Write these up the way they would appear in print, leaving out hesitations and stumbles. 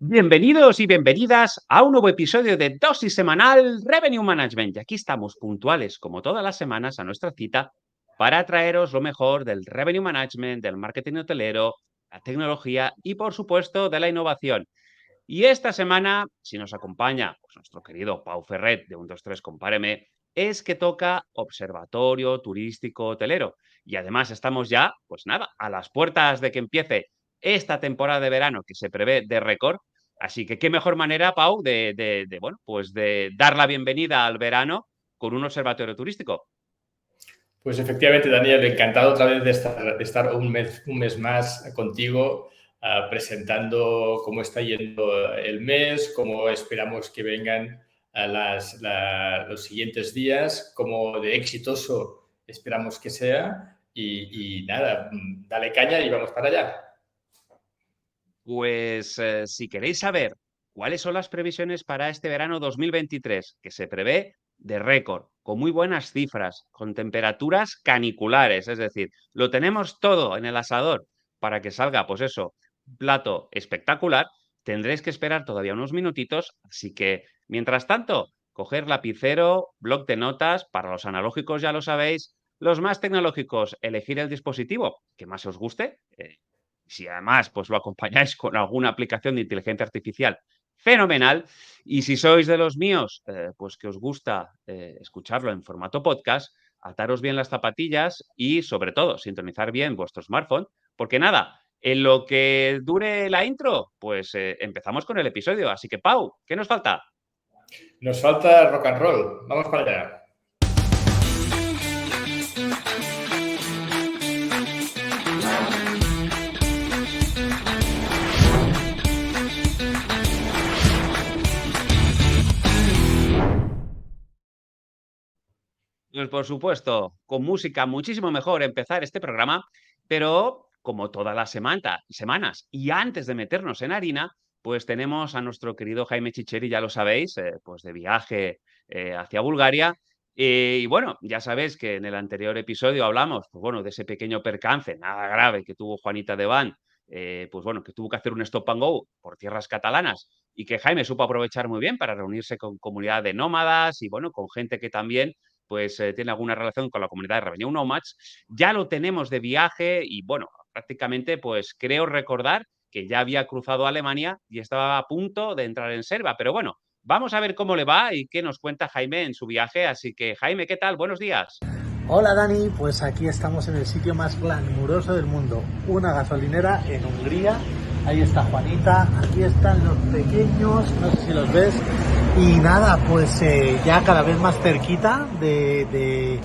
Bienvenidos y bienvenidas a un nuevo episodio de Dosis Semanal Revenue Management. Y aquí estamos puntuales, como todas las semanas, a nuestra cita para traeros lo mejor del Revenue Management, del marketing hotelero, la tecnología y, por supuesto, de la innovación. Y esta semana, si nos acompaña pues, nuestro querido Pau Ferret de 123 Compáreme, es que toca Observatorio Turístico Hotelero. Y además estamos ya, pues nada, a las puertas de que empiece esta temporada de verano que se prevé de récord. Así que qué mejor manera, Pau, bueno, pues de dar la bienvenida al verano con un observatorio turístico. Pues efectivamente, Daniel, encantado otra vez de estar un mes más contigo, presentando cómo está yendo el mes, cómo esperamos que vengan los siguientes días, cómo de exitoso esperamos que sea. Y nada, dale caña y vamos para allá. Pues si queréis saber cuáles son las previsiones para este verano 2023, que se prevé de récord, con muy buenas cifras, con temperaturas caniculares, es decir, lo tenemos todo en el asador para que salga, pues eso, un plato espectacular, tendréis que esperar todavía unos minutitos, así que, mientras tanto, coger lapicero, bloc de notas, para los analógicos ya lo sabéis, los más tecnológicos, elegir el dispositivo que más os guste. Si además pues lo acompañáis con alguna aplicación de inteligencia artificial, fenomenal. Y si sois de los míos, pues que os gusta escucharlo en formato podcast, ataros bien las zapatillas y sobre todo sintonizar bien vuestro smartphone, porque nada, en lo que dure la intro, pues empezamos con el episodio. Así que Pau, ¿qué nos falta? Nos falta rock and roll. Vamos para allá. Pues por supuesto, con música muchísimo mejor empezar este programa, pero como todas las semanas y antes de meternos en harina, pues tenemos a nuestro querido Jaime Chicheri, ya lo sabéis, pues de viaje hacia Bulgaria. Y bueno, ya sabéis que en el anterior episodio hablamos, pues bueno, de ese pequeño percance, nada grave que tuvo Juanita de Van, pues bueno, que tuvo que hacer un stop and go por tierras catalanas y que Jaime supo aprovechar muy bien para reunirse con comunidad de nómadas y bueno, con gente que también pues tiene alguna relación con la comunidad de Revenue Nomads. Ya lo tenemos de viaje y bueno, prácticamente pues creo recordar que ya había cruzado Alemania y estaba a punto de entrar en Serbia. Pero bueno, vamos a ver cómo le va y qué nos cuenta Jaime en su viaje. Así que Jaime, ¿qué tal? Buenos días. Hola Dani, pues aquí estamos en el sitio más glamuroso del mundo, una gasolinera en Hungría. Ahí está Juanita, aquí están los pequeños, no sé si los ves. Y nada, pues ya cada vez más cerquita de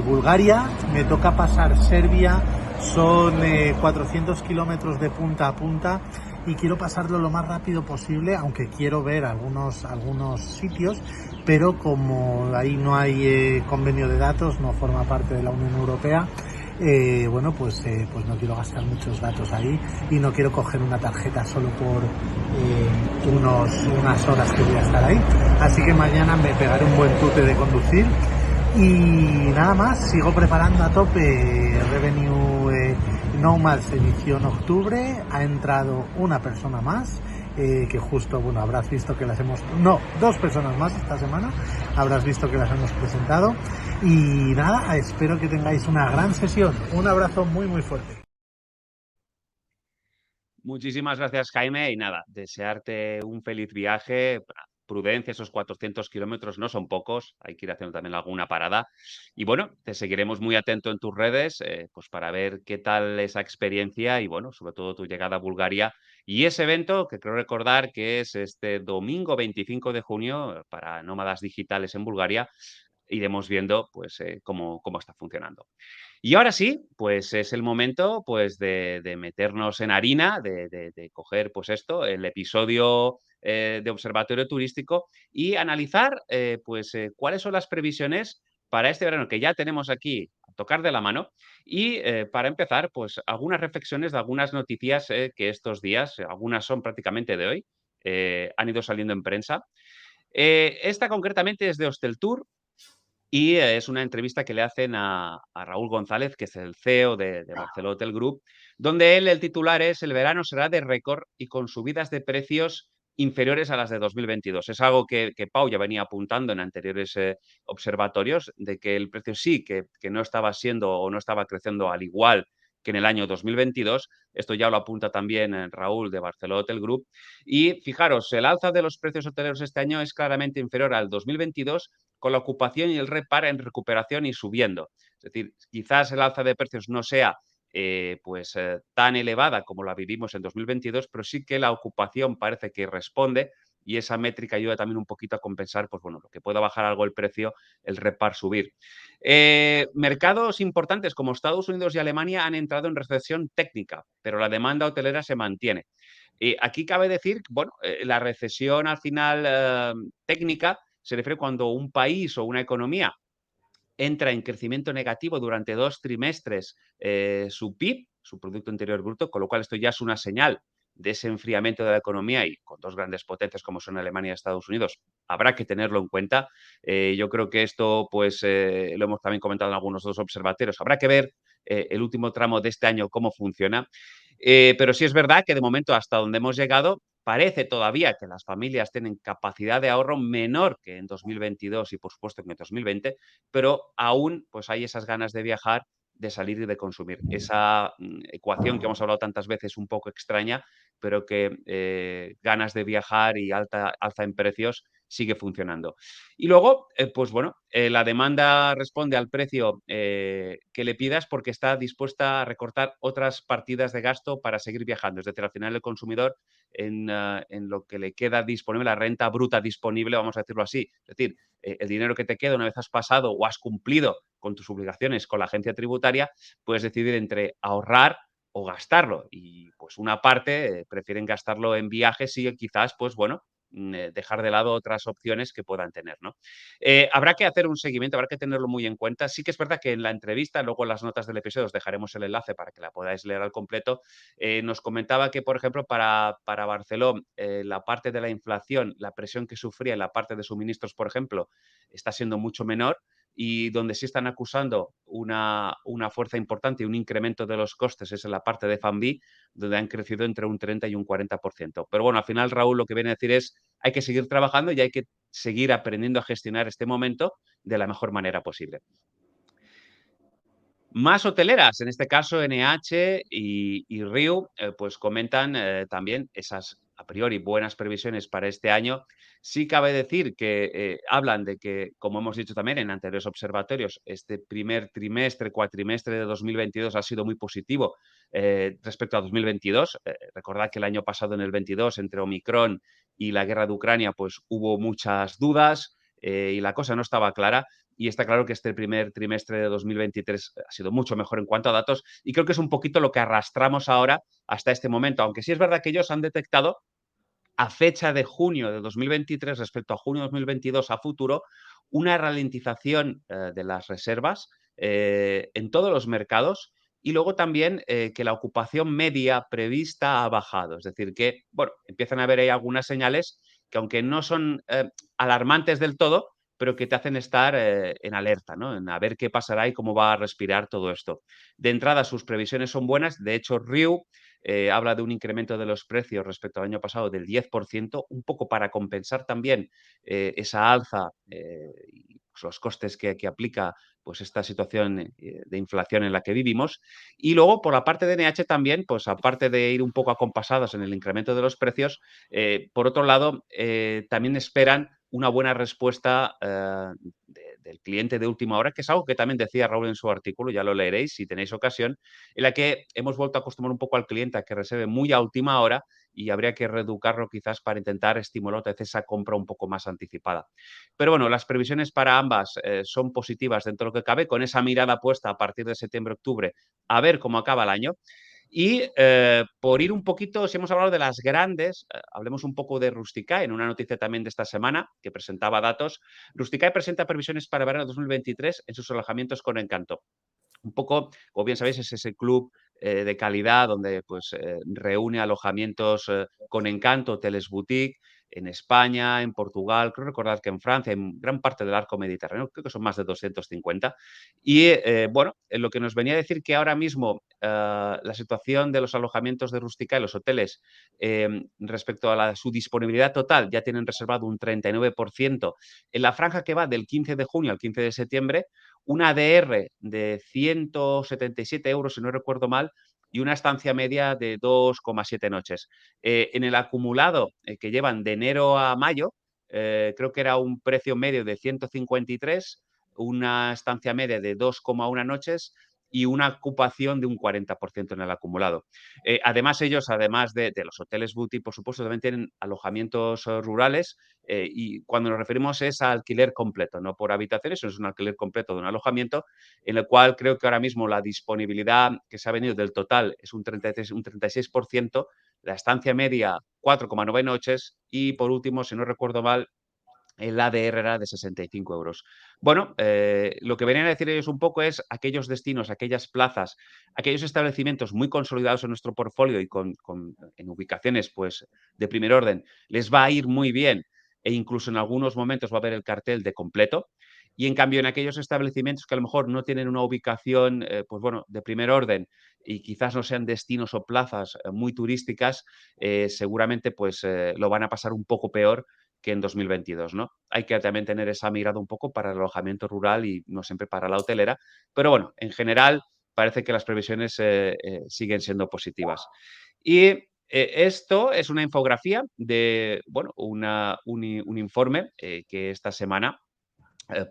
Bulgaria, me toca pasar Serbia, son 400 kilómetros de punta a punta y quiero pasarlo lo más rápido posible, aunque quiero ver algunos sitios, pero como ahí no hay convenio de datos, no forma parte de la Unión Europea, bueno, pues no quiero gastar muchos datos ahí y no quiero coger una tarjeta solo por unas horas que voy a estar ahí. Así que mañana me pegaré un buen tute de conducir y nada más, sigo preparando a tope Revenue Nomads edición octubre. Ha entrado una persona más. Que justo, bueno, habrás visto que dos personas más esta semana, habrás visto que las hemos presentado y nada, espero que tengáis una gran sesión. Un abrazo muy muy fuerte. Muchísimas gracias, Jaime. Y nada, desearte un feliz viaje. Prudencia, esos 400 kilómetros no son pocos, hay que ir haciendo también alguna parada. Y bueno, te seguiremos muy atento en tus redes, pues para ver qué tal esa experiencia y bueno, sobre todo tu llegada a Bulgaria y ese evento que creo recordar que es este domingo 25 de junio para nómadas digitales en Bulgaria. Iremos viendo pues cómo está funcionando. Y ahora sí, pues es el momento pues de meternos en harina, de coger pues esto, el episodio de Observatorio Turístico y analizar pues cuáles son las previsiones para este verano que ya tenemos aquí a tocar de la mano y para empezar pues algunas reflexiones de algunas noticias que estos días, algunas son prácticamente de hoy, han ido saliendo en prensa. Esta concretamente es de Hosteltour y es una entrevista que le hacen a Raúl González, que es el CEO de Barceló Hotel Group, donde el titular es: el verano será de récord y con subidas de precios inferiores a las de 2022. Es algo que Pau ya venía apuntando en anteriores observatorios, de que el precio sí que no estaba siendo o no estaba creciendo al igual que en el año 2022. Esto ya lo apunta también Raúl de Barceló Hotel Group. Y fijaros, el alza de los precios hoteleros este año es claramente inferior al 2022, con la ocupación y el RevPAR en recuperación y subiendo. Es decir, quizás el alza de precios no sea tan elevada como la vivimos en 2022, pero sí que la ocupación parece que responde, y esa métrica ayuda también un poquito a compensar, pues bueno, lo que pueda bajar algo el precio, el RevPAR subir. Mercados importantes como Estados Unidos y Alemania han entrado en recesión técnica, pero la demanda hotelera se mantiene. Aquí cabe decir, bueno, la recesión al final técnica se refiere cuando un país o una economía entra en crecimiento negativo durante 2 trimestres su PIB, su Producto Interior Bruto, con lo cual esto ya es una señal de ese enfriamiento de la economía, y con dos grandes potencias como son Alemania y Estados Unidos, habrá que tenerlo en cuenta. Yo creo que esto, pues, lo hemos también comentado en algunos dos observatorios. Habrá que ver el último tramo de este año cómo funciona. Pero sí es verdad que de momento, hasta donde hemos llegado, parece todavía que las familias tienen capacidad de ahorro menor que en 2022 y, por supuesto, que en 2020, pero aún pues hay esas ganas de viajar, de salir y de consumir. Esa ecuación que hemos hablado tantas veces, un poco extraña, pero que ganas de viajar y alza en precios sigue funcionando. Y luego, pues bueno, la demanda responde al precio que le pidas, porque está dispuesta a recortar otras partidas de gasto para seguir viajando. Es decir, al final el consumidor en lo que le queda disponible, la renta bruta disponible, vamos a decirlo así. Es decir, el dinero que te queda una vez has pasado o has cumplido con tus obligaciones con la agencia tributaria, puedes decidir entre ahorrar o gastarlo. Y pues una parte prefieren gastarlo en viajes y quizás, pues bueno, dejar de lado otras opciones que puedan tener, ¿no? Habrá que hacer un seguimiento, habrá que tenerlo muy en cuenta. Sí que es verdad que en la entrevista, luego en las notas del episodio os dejaremos el enlace para que la podáis leer al completo, nos comentaba que, por ejemplo, para Barceló, la parte de la inflación, la presión que sufría en la parte de suministros, por ejemplo, está siendo mucho menor, y donde sí están acusando una fuerza importante y un incremento de los costes es en la parte de F&B, donde han crecido entre un 30 y un 40%. Pero bueno, al final, Raúl, lo que viene a decir es: hay que seguir trabajando y hay que seguir aprendiendo a gestionar este momento de la mejor manera posible. Más hoteleras, en este caso NH y Riu, pues comentan también esas a priori buenas previsiones para este año. Sí cabe decir que hablan de que, como hemos dicho también en anteriores observatorios, este primer trimestre, cuatrimestre de 2022 ha sido muy positivo respecto a 2022. Recordad que el año pasado, en el 22, entre Omicron y la guerra de Ucrania, pues hubo muchas dudas y la cosa no estaba clara. Y está claro que este primer trimestre de 2023 ha sido mucho mejor en cuanto a datos, y creo que es un poquito lo que arrastramos ahora hasta este momento, aunque sí es verdad que ellos han detectado a fecha de junio de 2023 respecto a junio de 2022 a futuro una ralentización de las reservas en todos los mercados, y luego también que la ocupación media prevista ha bajado. Es decir, que bueno, empiezan a haber ahí algunas señales que, aunque no son alarmantes del todo, pero que te hacen estar en alerta, ¿no? En a ver qué pasará y cómo va a respirar todo esto. De entrada, sus previsiones son buenas. De hecho, Riu habla de un incremento de los precios respecto al año pasado del 10%, un poco para compensar también esa alza y pues, los costes que aplica pues esta situación de inflación en la que vivimos. Y luego, por la parte de NH también, pues aparte de ir un poco acompasados en el incremento de los precios, por otro lado, también esperan una buena respuesta del cliente de última hora, que es algo que también decía Raúl en su artículo, ya lo leeréis si tenéis ocasión, en la que hemos vuelto a acostumbrar un poco al cliente a que reserve muy a última hora, y habría que reeducarlo quizás para intentar estimular otra vez esa compra un poco más anticipada. Pero bueno, las previsiones para ambas son positivas dentro de lo que cabe, con esa mirada puesta a partir de septiembre-octubre a ver cómo acaba el año. Y por ir un poquito, si hemos hablado de las grandes, hablemos un poco de Rusticae, en una noticia también de esta semana que presentaba datos. Rusticae presenta previsiones para verano 2023 en sus alojamientos con Encanto. Un poco, como bien sabéis, es ese club de calidad donde pues reúne alojamientos con Encanto, hoteles boutique, en España, en Portugal, creo recordar que en Francia, en gran parte del arco mediterráneo, creo que son más de 250. Y bueno, lo que nos venía a decir que ahora mismo la situación de los alojamientos de Rustica y los hoteles respecto a su disponibilidad total, ya tienen reservado un 39%. En la franja que va del 15 de junio al 15 de septiembre, una ADR de 177 euros, si no recuerdo mal, y una estancia media de 2,7 noches. En el acumulado que llevan de enero a mayo, creo que era un precio medio de 153, una estancia media de 2,1 noches y una ocupación de un 40% en el acumulado. Además, ellos, además de los hoteles boutique, por supuesto, también tienen alojamientos rurales y cuando nos referimos es a alquiler completo, no por habitaciones, es un alquiler completo de un alojamiento, en el cual creo que ahora mismo la disponibilidad que se ha venido del total es un 36%, la estancia media 4,9 noches y, por último, si no recuerdo mal, el ADR era de 65 euros. Bueno, lo que venían a decir ellos un poco es aquellos destinos, aquellas plazas, aquellos establecimientos muy consolidados en nuestro portfolio y en ubicaciones pues, de primer orden, les va a ir muy bien e incluso en algunos momentos va a haber el cartel de completo. Y en cambio, en aquellos establecimientos que a lo mejor no tienen una ubicación pues bueno, de primer orden y quizás no sean destinos o plazas muy turísticas, seguramente pues, lo van a pasar un poco peor que en 2022, ¿no? Hay que también tener esa mirada un poco para el alojamiento rural y no siempre para la hotelera, pero bueno, en general parece que las previsiones siguen siendo positivas. Y esto es una infografía de, bueno, un informe que esta semana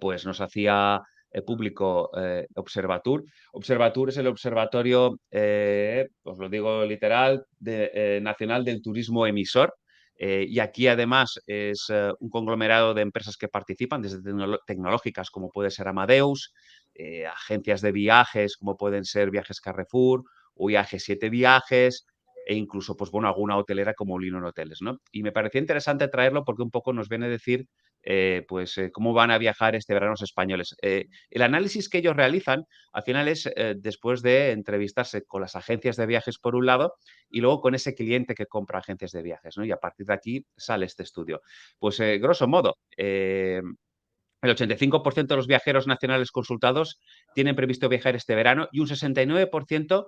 pues nos hacía público Observatur. Observatur es el observatorio, os lo digo literal, nacional del turismo emisor. Y aquí además es un conglomerado de empresas que participan, desde tecnológicas como puede ser Amadeus, agencias de viajes como pueden ser Viajes Carrefour o IAG 7 Viajes e incluso pues, bueno, alguna hotelera como Linon Hoteles, ¿no? Y me parecía interesante traerlo porque un poco nos viene a decir cómo van a viajar este verano los españoles. El análisis que ellos realizan al final es después de entrevistarse con las agencias de viajes por un lado y luego con ese cliente que compra agencias de viajes, ¿no? Y a partir de aquí sale este estudio. Pues grosso modo, el 85% de los viajeros nacionales consultados tienen previsto viajar este verano y un 69%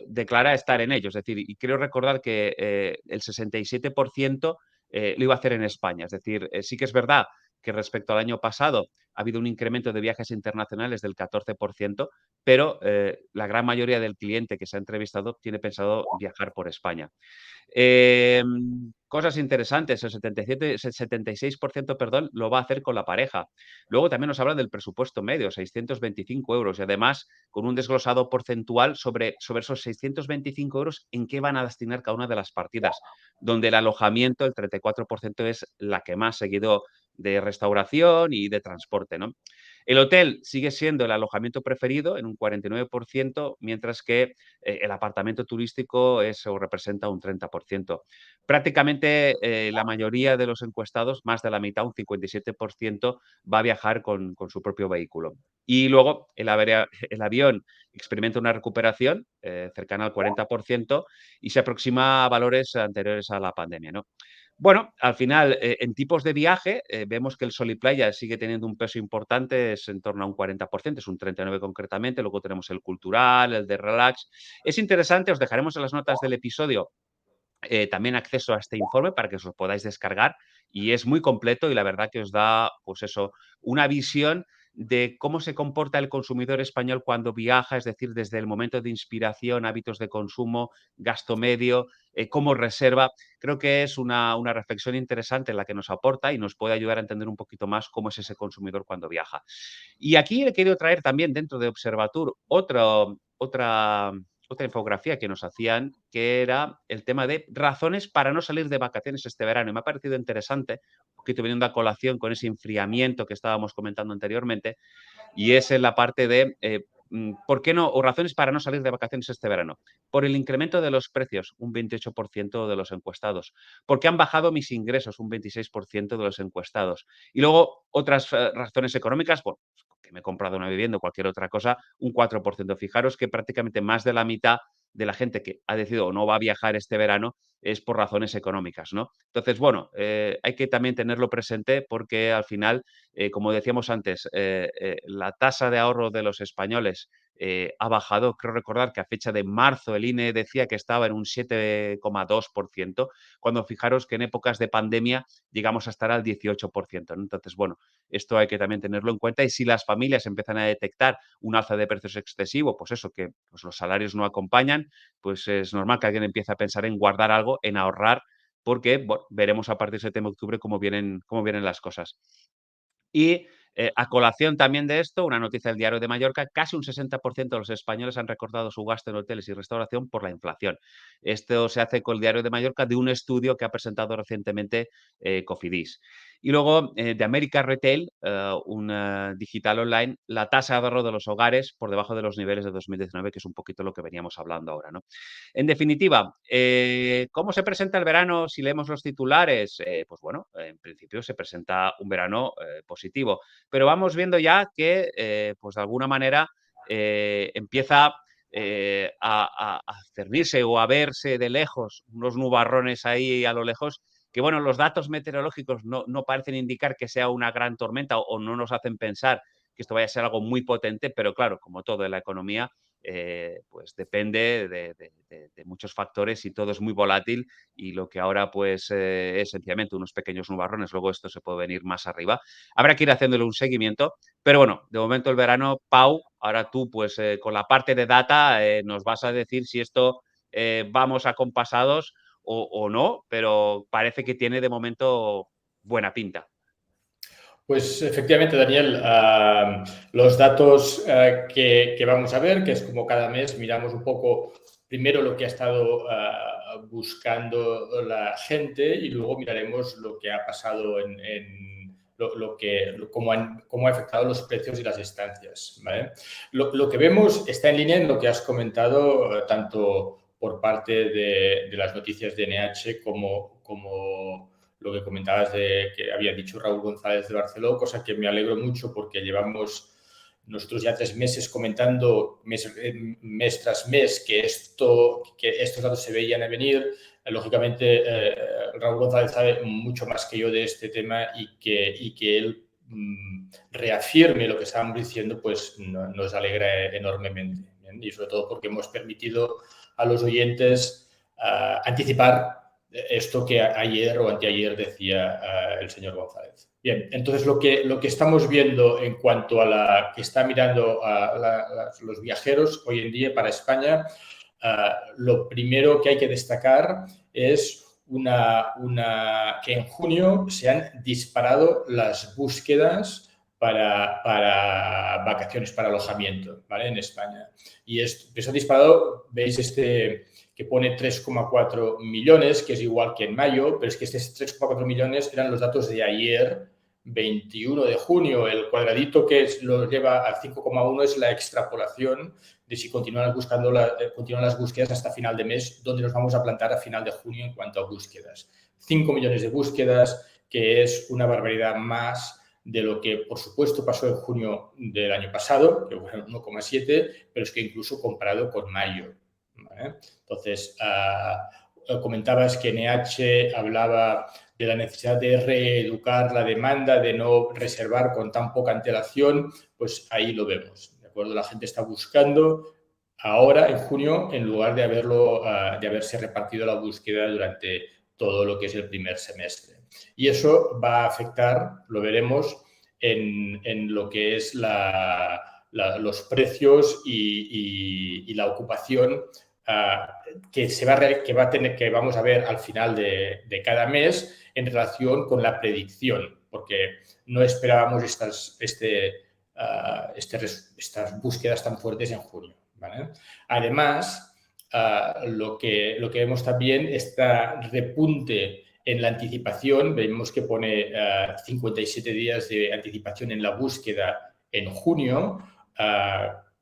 declara estar en ello. Es decir, y quiero recordar que el 67% lo iba a hacer en España. Es decir, sí que es verdad que respecto al año pasado ha habido un incremento de viajes internacionales del 14%, pero la gran mayoría del cliente que se ha entrevistado tiene pensado viajar por España. Cosas interesantes, el 76%, perdón, lo va a hacer con la pareja. Luego también nos hablan del presupuesto medio, 625 euros, y además con un desglosado porcentual sobre esos 625 euros en qué van a destinar cada una de las partidas, donde el alojamiento, el 34%, es la que más, seguido de restauración y de transporte, ¿no? El hotel sigue siendo el alojamiento preferido en un 49%, mientras que el apartamento turístico eso representa un 30%. Prácticamente la mayoría de los encuestados, más de la mitad, un 57%, va a viajar con su propio vehículo. Y luego el avión experimenta una recuperación cercana al 40% y se aproxima a valores anteriores a la pandemia, ¿no? Bueno, al final, en tipos de viaje, vemos que el sol y playa sigue teniendo un peso importante, es en torno a un 40%, es un 39% concretamente. Luego tenemos el cultural, el de relax. Es interesante, os dejaremos en las notas del episodio también acceso a este informe para que os lo podáis descargar y es muy completo y la verdad que os da, pues eso, una visión de cómo se comporta el consumidor español cuando viaja, es decir, desde el momento de inspiración, hábitos de consumo, gasto medio, cómo reserva. Creo que es una reflexión interesante la que nos aporta y nos puede ayudar a entender un poquito más cómo es ese consumidor cuando viaja. Y aquí he querido traer también dentro de Observatur otra infografía que nos hacían, que era el tema de razones para no salir de vacaciones este verano. Y me ha parecido interesante, un poquito viniendo a colación con ese enfriamiento que estábamos comentando anteriormente, y es en la parte de ¿por qué no? O razones para no salir de vacaciones este verano. Por el incremento de los precios, un 28% de los encuestados. Porque han bajado mis ingresos, un 26% de los encuestados. Y luego otras razones económicas, bueno, que me he comprado una vivienda o cualquier otra cosa, un 4%. Fijaros que prácticamente más de la mitad de la gente que ha decidido o no va a viajar este verano es por razones económicas, ¿no? Entonces, bueno, hay que también tenerlo presente porque al final, como decíamos antes, la tasa de ahorro de los españoles ha bajado. Creo recordar que a fecha de marzo el INE decía que estaba en un 7,2%, cuando fijaros que en épocas de pandemia llegamos a estar al 18%, ¿no? Entonces, bueno, esto hay que también tenerlo en cuenta y si las familias empiezan a detectar un alza de precios excesivo, pues eso, que pues los salarios no acompañan, pues es normal que alguien empiece a pensar en guardar algo, en ahorrar, porque bueno, veremos a partir de septiembre-octubre cómo vienen las cosas. Y a colación también de esto, una noticia del Diario de Mallorca, casi un 60% de los españoles han recortado su gasto en hoteles y restauración por la inflación. Esto se hace con el Diario de Mallorca de un estudio que ha presentado recientemente Cofidis. Y luego de América Retail, un digital online, la tasa de ahorro de los hogares por debajo de los niveles de 2019, que es un poquito lo que veníamos hablando ahora, ¿no? En definitiva, ¿cómo se presenta el verano si leemos los titulares? Pues bueno, en principio se presenta un verano positivo, pero vamos viendo ya que, pues de alguna manera, empieza a cernirse o a verse de lejos unos nubarrones ahí a lo lejos, que bueno, los datos meteorológicos no parecen indicar que sea una gran tormenta o no nos hacen pensar que esto vaya a ser algo muy potente, pero claro, como todo en la economía, pues depende de muchos factores y todo es muy volátil y lo que ahora pues es sencillamente unos pequeños nubarrones, luego esto se puede venir más arriba. Habrá que ir haciéndole un seguimiento, pero bueno, de momento el verano, Pau, ahora tú pues con la parte de data nos vas a decir si esto vamos acompasados o no, pero parece que tiene de momento buena pinta. Pues efectivamente, Daniel, los datos que vamos a ver, que es como cada mes miramos un poco primero lo que ha estado buscando la gente y luego miraremos lo que ha pasado cómo ha afectado los precios y las estancias, ¿vale? Lo que vemos está en línea en lo que has comentado, tanto por parte de las noticias de NH como lo que comentabas de que había dicho Raúl González de Barceló, cosa que me alegro mucho porque llevamos nosotros ya 3 meses comentando mes tras mes que estos datos se veían a venir. Lógicamente, Raúl González sabe mucho más que yo de este tema y que él reafirme lo que estábamos diciendo, pues nos alegra enormemente. ¿Bien? Y sobre todo porque hemos permitido a los oyentes anticipar esto que ayer o anteayer decía el señor González. Bien, entonces lo que estamos viendo en cuanto a la que está mirando a los viajeros hoy en día para España, lo primero que hay que destacar es que en junio se han disparado las búsquedas para vacaciones, para alojamiento, ¿vale? En España. Y esto se ha disparado, veis que pone 3,4 millones, que es igual que en mayo, pero es que estos 3,4 millones eran los datos de ayer, 21 de junio. El cuadradito que lo lleva al 5,1 es la extrapolación de si continúan las búsquedas hasta final de mes, donde nos vamos a plantar a final de junio en cuanto a búsquedas. 5 millones de búsquedas, que es una barbaridad más de lo que, por supuesto, pasó en junio del año pasado, que fue 1,7, pero es que incluso comparado con mayo. ¿Vale? Entonces, comentabas que NH hablaba de la necesidad de reeducar la demanda, de no reservar con tan poca antelación, pues ahí lo vemos, ¿de acuerdo? La gente está buscando ahora, en junio, en lugar de haberse repartido la búsqueda durante todo lo que es el primer semestre. Y eso va a afectar, lo veremos, en lo que es los precios y la ocupación que vamos a ver al final de cada mes en relación con la predicción, porque no esperábamos estas búsquedas tan fuertes en junio, ¿vale? Además, lo que vemos también, este repunte en la anticipación, vemos que pone 57 días de anticipación en la búsqueda en junio,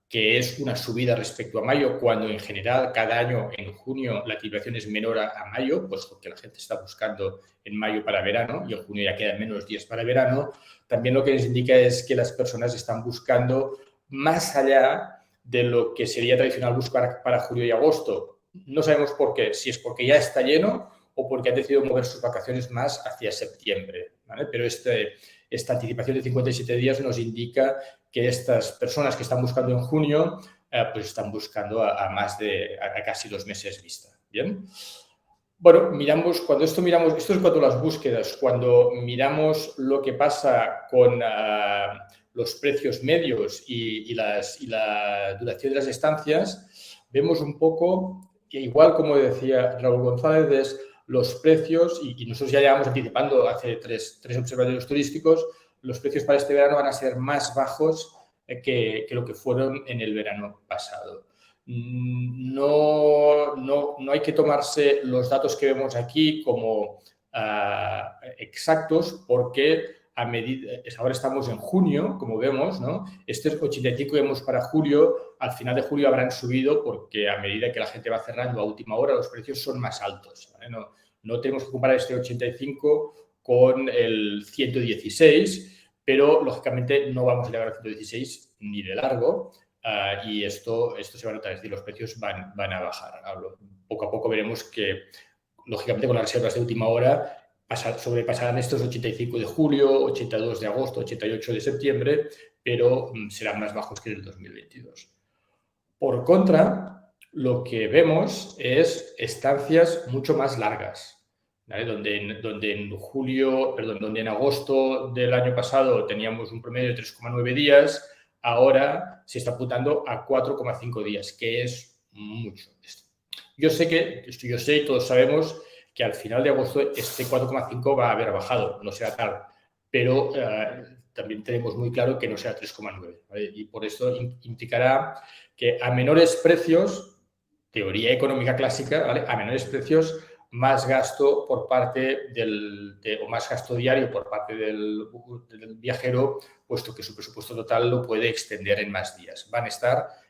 que es una subida respecto a mayo, cuando en general cada año en junio la anticipación es menor a mayo, pues porque la gente está buscando en mayo para verano y en junio ya quedan menos días para verano. También lo que nos indica es que las personas están buscando más allá de lo que sería tradicional bus para julio y agosto. No sabemos por qué, si es porque ya está lleno o porque han decidido mover sus vacaciones más hacia septiembre, ¿vale? Pero esta anticipación de 57 días nos indica que estas personas que están buscando en junio, pues están buscando a casi 2 meses vista. ¿Bien? Bueno, esto es cuando las búsquedas, cuando miramos lo que pasa con los precios medios y la duración de las estancias, vemos un poco, igual como decía Raúl González, los precios, y nosotros ya llevamos anticipando hace tres observatorios turísticos, los precios para este verano van a ser más bajos que lo que fueron en el verano pasado. No hay que tomarse los datos que vemos aquí como exactos porque ahora estamos en junio, como vemos, ¿no? Estos 85 que vemos para julio, al final de julio habrán subido porque a medida que la gente va cerrando a última hora, los precios son más altos, ¿vale? No tenemos que comparar este 85 con el 116, pero lógicamente no vamos a llegar al 116 ni de largo. Y esto se va a notar, es decir, los precios van a bajar. Poco a poco veremos que, lógicamente, con las reservas de última hora sobrepasarán estos 85 de julio, 82 de agosto, 88 de septiembre, pero serán más bajos que en el 2022. Por contra, lo que vemos es estancias mucho más largas, ¿vale? Donde en agosto del año pasado teníamos un promedio de 3,9 días, ahora se está apuntando a 4,5 días, que es mucho. Yo sé y todos sabemos que al final de agosto este 4,5 va a haber bajado, no será tal, pero también tenemos muy claro que no será 3,9, ¿vale? Y por eso implicará que a menores precios, teoría económica clásica, ¿vale? A menores precios, más gasto por parte o más gasto diario por parte del viajero, puesto que su presupuesto total lo puede extender en más días.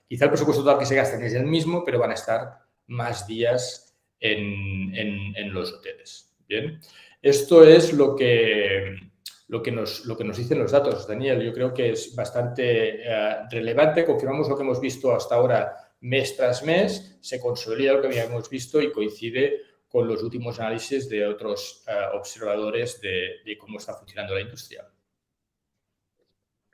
Quizá el presupuesto total que se gasten es el mismo, pero van a estar más días en los hoteles. Bien, esto es lo que nos dicen los datos, Daniel. Yo creo que es bastante relevante. Confirmamos lo que hemos visto hasta ahora mes tras mes, se consolida lo que habíamos visto y coincide con los últimos análisis de otros observadores de cómo está funcionando la industria.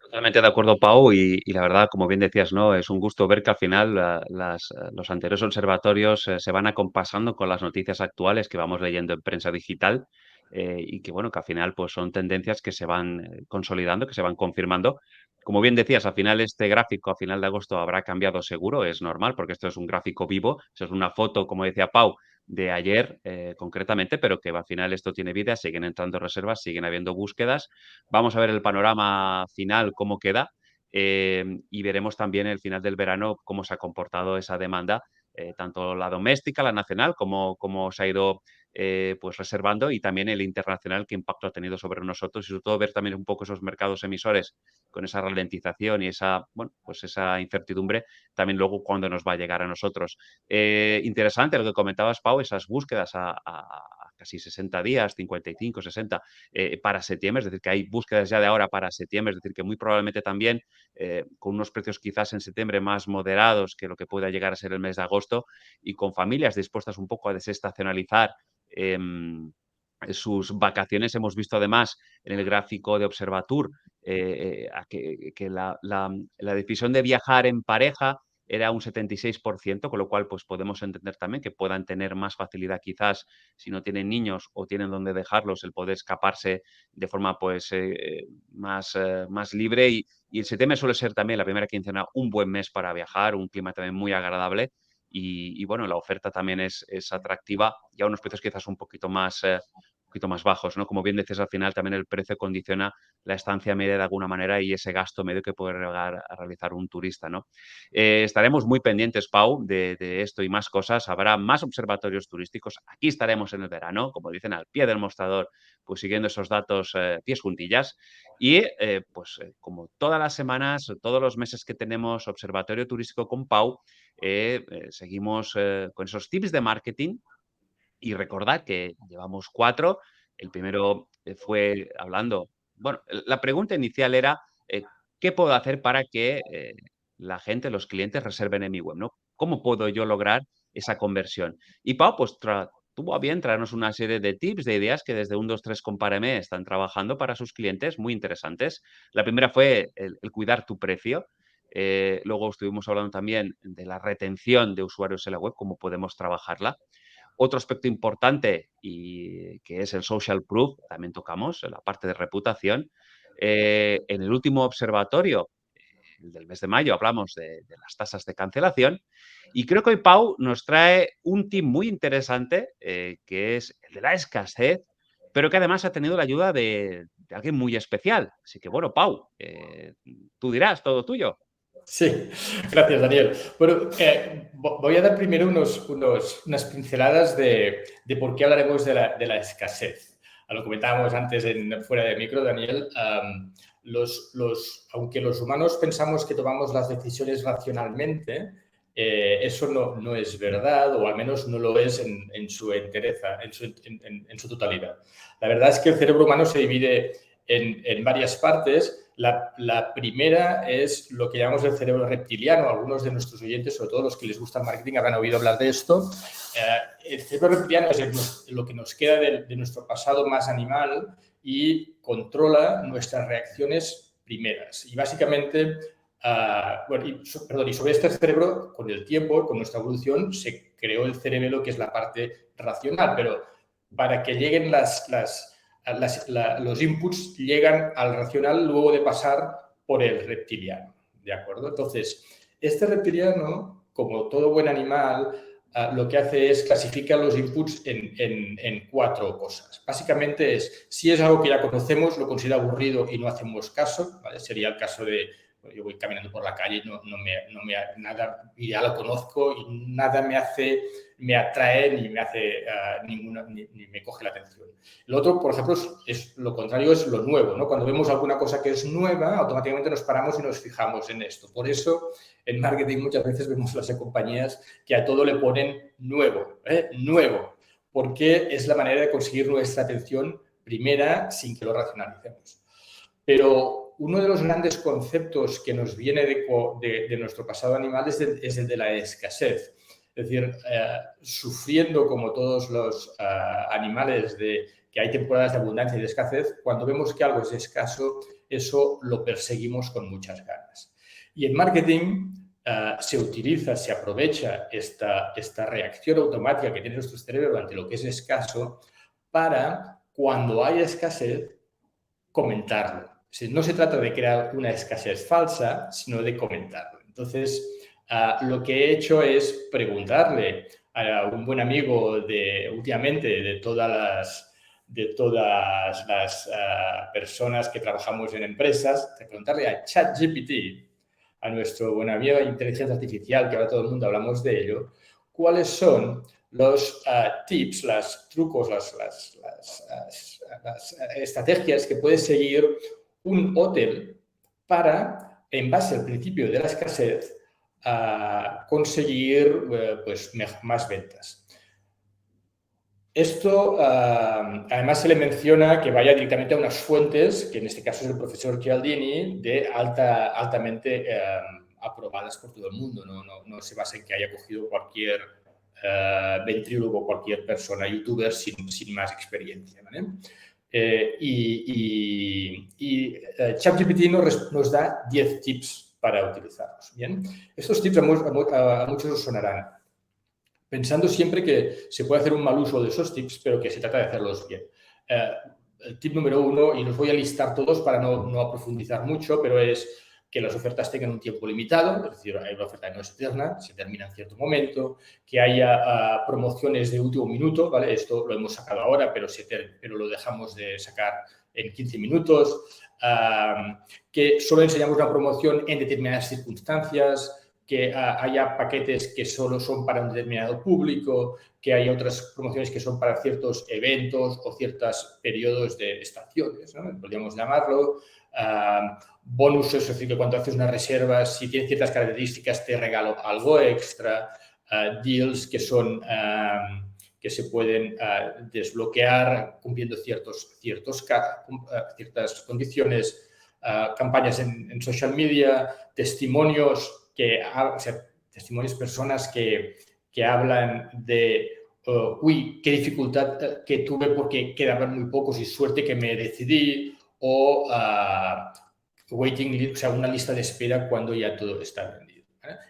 Totalmente de acuerdo, Pau, y la verdad, como bien decías, ¿no? Es un gusto ver que al final los anteriores observatorios se van acompasando con las noticias actuales que vamos leyendo en prensa digital y que, bueno, que al final pues son tendencias que se van consolidando, que se van confirmando. Como bien decías, al final este gráfico a final de agosto habrá cambiado seguro, es normal, porque esto es un gráfico vivo, eso es una foto, como decía Pau, de ayer concretamente, pero que al final esto tiene vida, siguen entrando reservas, siguen habiendo búsquedas. Vamos a ver el panorama final, cómo queda, y veremos también el final del verano cómo se ha comportado esa demanda, tanto la doméstica, la nacional, cómo se ha ido pues reservando, y también el internacional, qué impacto ha tenido sobre nosotros, y sobre todo ver también un poco esos mercados emisores con esa ralentización y esa incertidumbre, también luego cuando nos va a llegar a nosotros. Interesante lo que comentabas, Pau, esas búsquedas a casi 60 días, 55, 60, para septiembre, es decir, que hay búsquedas ya de ahora para septiembre, es decir, que muy probablemente también con unos precios quizás en septiembre más moderados que lo que pueda llegar a ser el mes de agosto, y con familias dispuestas un poco a desestacionalizar sus vacaciones. Hemos visto además en el gráfico de Observatur que la decisión de viajar en pareja era un 76%, con lo cual pues podemos entender también que puedan tener más facilidad quizás si no tienen niños o tienen donde dejarlos, el poder escaparse de forma pues más libre, y el septiembre suele ser también la primera quincena un buen mes para viajar, un clima también muy agradable, y bueno, la oferta también es atractiva y a unos precios quizás un poquito más bajos, ¿no? Como bien decías, al final también el precio condiciona la estancia media de alguna manera y ese gasto medio que puede llegar a realizar un turista, ¿no? Estaremos muy pendientes, Pau, de esto y más cosas. Habrá más observatorios turísticos. Aquí estaremos en el verano, como dicen, al pie del mostrador, pues siguiendo esos datos pies juntillas. Y como todas las semanas, todos los meses que tenemos Observatorio Turístico con Pau, seguimos con esos tips de marketing. Y recordad que llevamos 4. El primero fue hablando, bueno, la pregunta inicial era, ¿qué puedo hacer para que la gente, los clientes reserven en mi web, ¿no? ¿Cómo puedo yo lograr esa conversión? Y Pau, pues tuvo a bien traernos una serie de tips, de ideas que desde 123 Compáreme están trabajando para sus clientes muy interesantes. La primera fue el cuidar tu precio. Luego estuvimos hablando también de la retención de usuarios en la web, cómo podemos trabajarla. Otro aspecto importante y que es el social proof, también tocamos en la parte de reputación. En el último observatorio, el del mes de mayo, hablamos de las tasas de cancelación y creo que hoy Pau nos trae un tip muy interesante que es el de la escasez, pero que además ha tenido la ayuda de alguien muy especial. Así que bueno, Pau, tú dirás, todo tuyo. Sí, gracias, Daniel. Bueno, voy a dar primero unas pinceladas de por qué hablaremos de la escasez. Lo comentábamos antes fuera de micro, Daniel. Aunque los humanos pensamos que tomamos las decisiones racionalmente, eso no es verdad, o al menos no lo es en su entereza, en su totalidad. La verdad es que el cerebro humano se divide en varias partes. La primera es lo que llamamos el cerebro reptiliano. Algunos de nuestros oyentes, sobre todo los que les gusta el marketing, habrán oído hablar de esto. El cerebro reptiliano es lo que nos queda de nuestro pasado más animal y controla nuestras reacciones primeras. Y básicamente, y sobre este cerebro, con el tiempo, con nuestra evolución, se creó el cerebelo, que es la parte racional. Pero para que lleguen los inputs llegan al racional luego de pasar por el reptiliano, ¿de acuerdo? Entonces, este reptiliano, como todo buen animal, lo que hace es clasificar los inputs en 4 cosas. Básicamente si es algo que ya conocemos, lo considera aburrido y no hacemos caso, ¿vale? Sería el caso de, yo voy caminando por la calle y nada, y ya lo conozco y nada me atrae ni me hace ni me coge la atención. Lo otro, por ejemplo, es lo contrario, es lo nuevo, ¿no? Cuando vemos alguna cosa que es nueva, automáticamente nos paramos y nos fijamos en esto. Por eso, en marketing muchas veces vemos las compañías que a todo le ponen nuevo, nuevo, porque es la manera de conseguir nuestra atención primera sin que lo racionalicemos. Pero uno de los grandes conceptos que nos viene de nuestro pasado animal es el de la escasez. Es decir, sufriendo como todos los animales que hay temporadas de abundancia y de escasez, cuando vemos que algo es escaso, eso lo perseguimos con muchas ganas. Y en marketing se aprovecha esta reacción automática que tiene nuestro cerebro ante lo que es escaso para, cuando hay escasez, comentarlo. No se trata de crear una escasez falsa, sino de comentarlo. Entonces, lo que he hecho es preguntarle a un buen amigo últimamente de todas las personas que trabajamos en empresas, de preguntarle a ChatGPT, a nuestro buen amigo de inteligencia artificial, que ahora todo el mundo hablamos de ello, cuáles son los tips, los trucos, las estrategias que puede seguir un hotel para, en base al principio de la escasez, conseguir pues, más ventas. Esto, además, se le menciona que vaya directamente a unas fuentes, que en este caso es el profesor Cialdini, altamente aprobadas por todo el mundo. No se basa en que haya cogido cualquier ventrílogo, cualquier persona, youtuber sin más experiencia, ¿vale? ChatGPT nos da 10 tips para utilizarlos. ¿Bien? Estos tips a muchos os sonarán, pensando siempre que se puede hacer un mal uso de esos tips, pero que se trata de hacerlos bien. El tip número 1, y los voy a listar todos para no profundizar mucho, pero es que las ofertas tengan un tiempo limitado, es decir, hay una oferta que no es eterna, se termina en cierto momento, que haya promociones de último minuto, ¿vale? Esto lo hemos sacado ahora, pero lo dejamos de sacar en 15 minutos, que solo enseñamos una promoción en determinadas circunstancias, que haya paquetes que solo son para un determinado público, que haya otras promociones que son para ciertos eventos o ciertos periodos de estaciones, ¿no? Podríamos llamarlo. Bonus, es decir, que cuando haces una reserva, si tiene ciertas características, te regalo algo extra. Deals que se pueden desbloquear cumpliendo ciertas condiciones. Campañas en social media, testimonios o sea, testimonios, personas que hablan de, uy, qué dificultad que tuve porque quedaban muy pocos y suerte que me decidí, o waiting, o sea, una lista de espera cuando ya todo está vendido.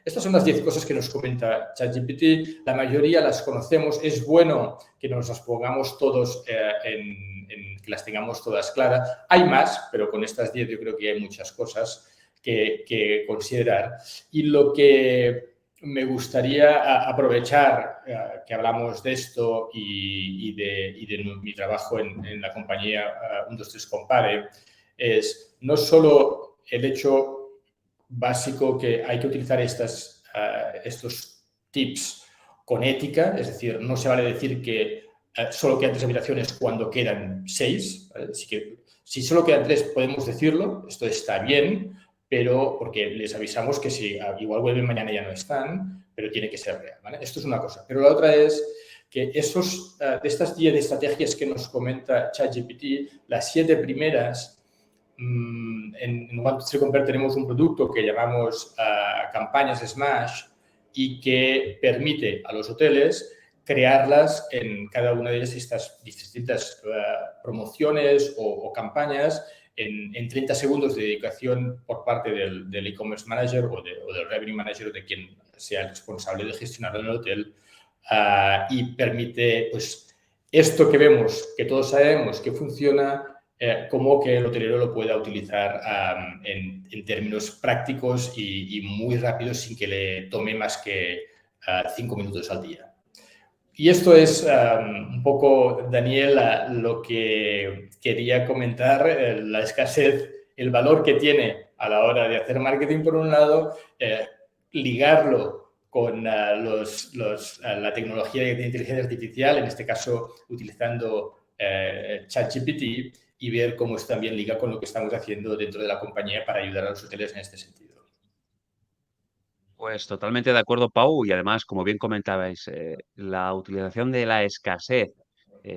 Estas son las 10 cosas que nos comenta ChatGPT. La mayoría las conocemos. Es bueno que nos las pongamos todos, que las tengamos todas claras. Hay más, pero con estas 10 yo creo que hay muchas cosas que considerar. Y lo que me gustaría aprovechar que hablamos de esto y de mi trabajo en la compañía 123 Compare es no solo el hecho básico que hay que utilizar estos tips con ética, es decir, no se vale decir que solo quedan 3 habitaciones cuando quedan 6. ¿Vale? Así que si solo quedan 3 podemos decirlo, esto está bien, pero porque les avisamos que si igual vuelven mañana ya no están, pero tiene que ser real. ¿Vale? Esto es una cosa. Pero la otra es que de estas 10 estrategias que nos comenta ChatGPT, las 7 primeras, en 123 Compare tenemos un producto que llamamos campañas Smash y que permite a los hoteles crearlas en cada una de ellas, estas distintas promociones o campañas en 30 segundos de dedicación por parte del e-commerce manager o del revenue manager o de quien sea el responsable de gestionarlo en el hotel y permite pues esto que vemos, que todos sabemos que funciona, como que el hotelero lo pueda utilizar en términos prácticos y muy rápidos sin que le tome más que 5 minutos al día. Y esto es un poco, Daniel, lo que quería comentar, la escasez, el valor que tiene a la hora de hacer marketing por un lado, ligarlo con la tecnología de inteligencia artificial, en este caso utilizando ChatGPT, y ver cómo esto también liga con lo que estamos haciendo dentro de la compañía para ayudar a los hoteles en este sentido. Pues totalmente de acuerdo, Pau, y además, como bien comentabais, la utilización de la escasez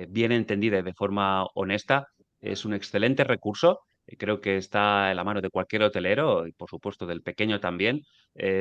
bien entendida y de forma honesta es un excelente recurso. Creo que está en la mano de cualquier hotelero y, por supuesto, del pequeño también.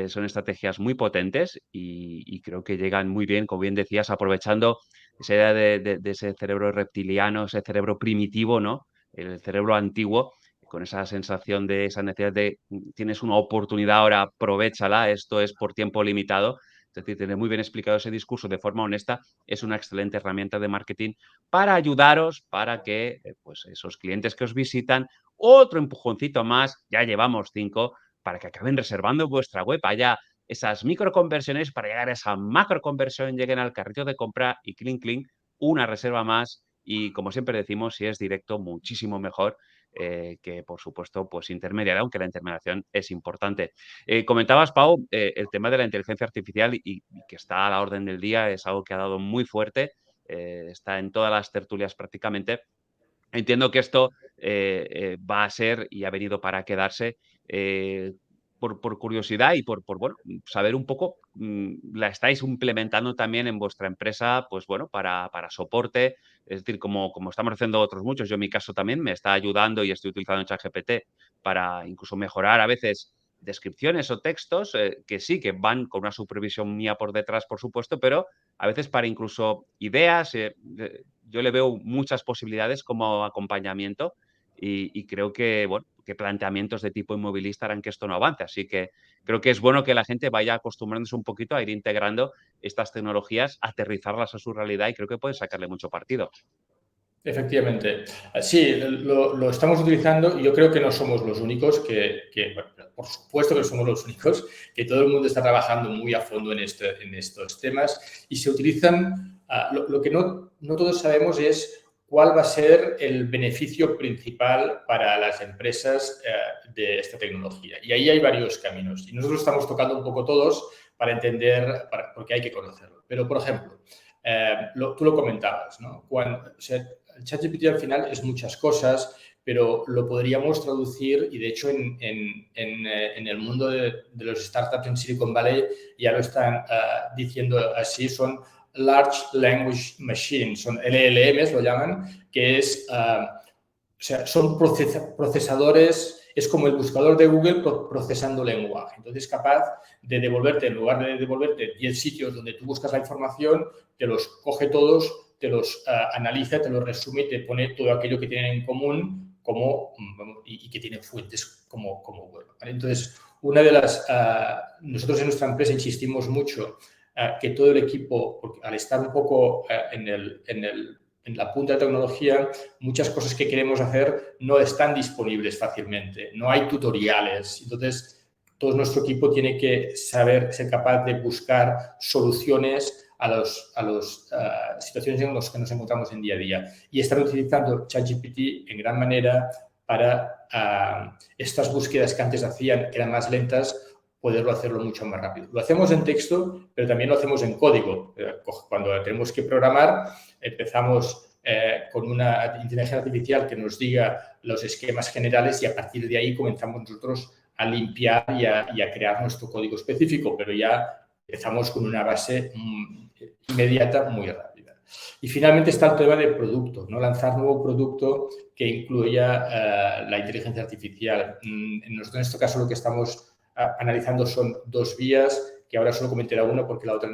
Son estrategias muy potentes y creo que llegan muy bien, como bien decías, aprovechando esa idea de ese cerebro reptiliano, ese cerebro primitivo, ¿no? El cerebro antiguo, con esa sensación de esa necesidad de tienes una oportunidad ahora, aprovéchala, esto es por tiempo limitado. Es decir, tener muy bien explicado ese discurso de forma honesta es una excelente herramienta de marketing para ayudaros, para que pues esos clientes que os visitan, otro empujoncito más, ya llevamos 5, para que acaben reservando en vuestra web, haya esas microconversiones para llegar a esa macroconversión, lleguen al carrito de compra y clink, clink, una reserva más y, como siempre decimos, si es directo, muchísimo mejor. Que por supuesto pues intermediaria, aunque la intermediación es importante. Comentabas, Pau, el tema de la inteligencia artificial y que está a la orden del día, es algo que ha dado muy fuerte, está en todas las tertulias prácticamente. Entiendo que esto va a ser y ha venido para quedarse. Por curiosidad y por bueno, saber un poco, la estáis implementando también en vuestra empresa, pues bueno, para soporte, es decir, como estamos haciendo otros muchos, yo en mi caso también me está ayudando y estoy utilizando ChatGPT para incluso mejorar a veces descripciones o textos, que sí, que van con una supervisión mía por detrás, por supuesto, pero a veces para incluso ideas, yo le veo muchas posibilidades como acompañamiento y creo que, bueno, que planteamientos de tipo inmovilista harán que esto no avance. Así que creo que es bueno que la gente vaya acostumbrándose un poquito a ir integrando estas tecnologías, aterrizarlas a su realidad y creo que puede sacarle mucho partido. Efectivamente. Sí, lo estamos utilizando y yo creo que no somos los únicos bueno, por supuesto que no somos los únicos, que todo el mundo está trabajando muy a fondo en estos temas y se utilizan, lo que no todos sabemos es cuál va a ser el beneficio principal para las empresas de esta tecnología. Y ahí hay varios caminos y nosotros estamos tocando un poco todos para entender, porque hay que conocerlo. Pero, por ejemplo, tú lo comentabas, ¿no? El ChatGPT al final es muchas cosas, pero lo podríamos traducir y de hecho en el mundo de los startups en Silicon Valley ya lo están diciendo así, son Large Language Machines, son LLMs lo llaman, que es, o sea, son procesadores es como el buscador de Google procesando lenguaje. Entonces es capaz de devolverte, en lugar de devolverte 10 sitios donde tú buscas la información, te los coge todos, te los analiza, te los resume y te pone todo aquello que tienen en común y que tienen fuentes como Google, ¿vale? Entonces, nosotros en nuestra empresa insistimos mucho que todo el equipo, porque al estar un poco en la punta de tecnología, muchas cosas que queremos hacer no están disponibles fácilmente, no hay tutoriales. Entonces, todo nuestro equipo tiene que ser capaz de buscar soluciones a las situaciones en las que nos encontramos en día a día. Y están utilizando ChatGPT en gran manera para estas búsquedas que antes hacían, que eran más lentas, poderlo hacerlo mucho más rápido. Lo hacemos en texto, pero también lo hacemos en código. Cuando tenemos que programar, empezamos con una inteligencia artificial que nos diga los esquemas generales y a partir de ahí comenzamos nosotros a limpiar y a crear nuestro código específico, pero ya empezamos con una base inmediata muy rápida. Y finalmente está el tema del producto, ¿no? Lanzar nuevo producto que incluya la inteligencia artificial. En este caso lo que estamos analizando son 2 vías, que ahora solo comentaré una porque la otra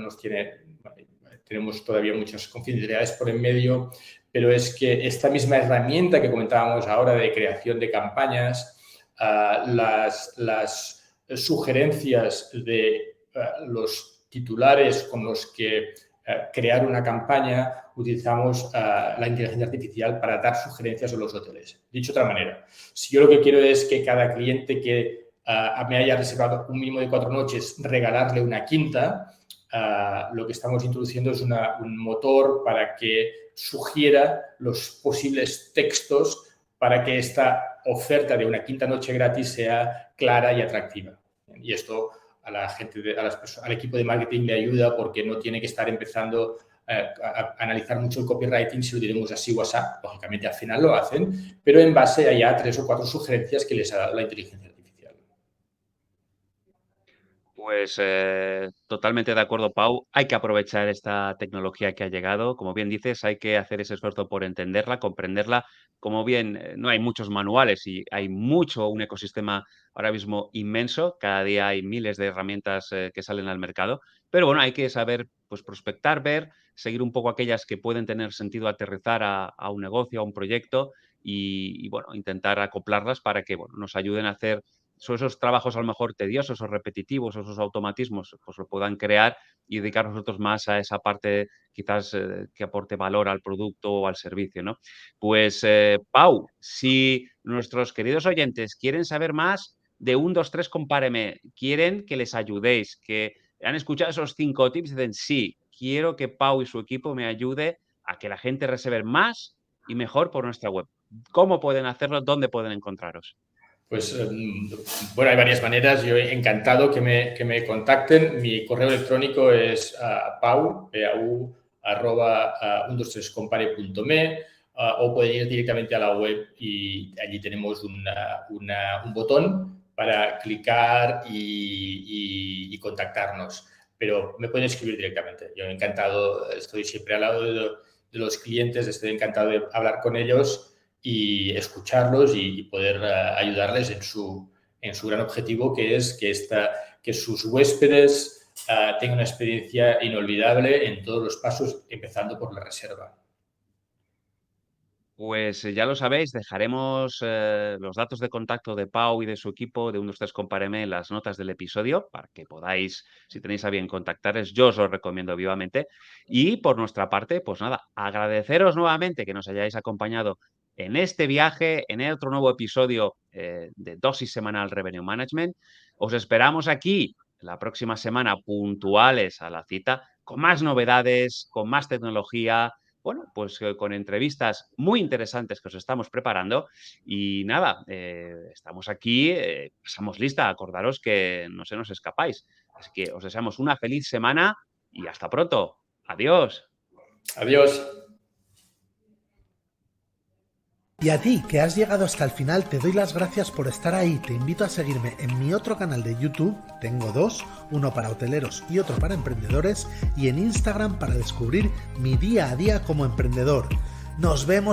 tenemos todavía muchas confidencialidades por en medio, pero es que esta misma herramienta que comentábamos ahora de creación de campañas, las sugerencias de los titulares con los que crear una campaña, utilizamos la inteligencia artificial para dar sugerencias a los hoteles. Dicho de otra manera, si yo lo que quiero es que cada cliente que me haya reservado un mínimo de 4 noches, regalarle una quinta, lo que estamos introduciendo es un motor para que sugiera los posibles textos para que esta oferta de una quinta noche gratis sea clara y atractiva. Y esto al equipo de marketing le ayuda porque no tiene que estar empezando a analizar mucho el copywriting si lo diremos así o así. Lógicamente al final lo hacen, pero en base a ya 3 o 4 sugerencias que les ha dado la inteligencia artificial. Pues totalmente de acuerdo, Pau. Hay que aprovechar esta tecnología que ha llegado. Como bien dices, hay que hacer ese esfuerzo por entenderla, comprenderla. Como bien, no hay muchos manuales y hay un ecosistema ahora mismo inmenso. Cada día hay miles de herramientas que salen al mercado. Pero bueno, hay que saber pues, prospectar, ver, seguir un poco aquellas que pueden tener sentido aterrizar a un negocio, a un proyecto y bueno, intentar acoplarlas para que bueno, nos ayuden a hacer esos trabajos a lo mejor tediosos o repetitivos, o esos automatismos, pues lo puedan crear y dedicar nosotros más a esa parte quizás que aporte valor al producto o al servicio, ¿no? Pues, Pau, si nuestros queridos oyentes quieren saber más de 1, 2, 3, compáreme, quieren que les ayudéis, que han escuchado esos 5 tips y dicen, sí, quiero que Pau y su equipo me ayude a que la gente reserve más y mejor por nuestra web. ¿Cómo pueden hacerlo? ¿Dónde pueden encontraros? Pues, bueno, hay varias maneras. Yo he encantado que me contacten. Mi correo electrónico es pau@123compare.me o pueden ir directamente a la web y allí tenemos un botón para clicar y contactarnos. Pero me pueden escribir directamente. Yo encantado, estoy siempre al lado de los clientes, estoy encantado de hablar con ellos y escucharlos y poder ayudarles en su gran objetivo, que es que sus huéspedes tengan una experiencia inolvidable en todos los pasos, empezando por la reserva. Pues ya lo sabéis, dejaremos los datos de contacto de Pau y de su equipo de 1, 2, 3, compáreme en las notas del episodio para que podáis, si tenéis a bien contactarles, yo os lo recomiendo vivamente. Y por nuestra parte, pues nada, agradeceros nuevamente que nos hayáis acompañado en este viaje, en otro nuevo episodio de Dosis Semanal Revenue Management. Os esperamos aquí la próxima semana puntuales a la cita, con más novedades, con más tecnología. Bueno, pues con entrevistas muy interesantes que os estamos preparando y nada, estamos aquí, pasamos lista, acordaros que no se nos escapáis. Así que os deseamos una feliz semana y hasta pronto. Adiós. Adiós. Y a ti, que has llegado hasta el final, te doy las gracias por estar ahí. Te invito a seguirme en mi otro canal de YouTube, tengo 2, uno para hoteleros y otro para emprendedores, y en Instagram para descubrir mi día a día como emprendedor. Nos vemos.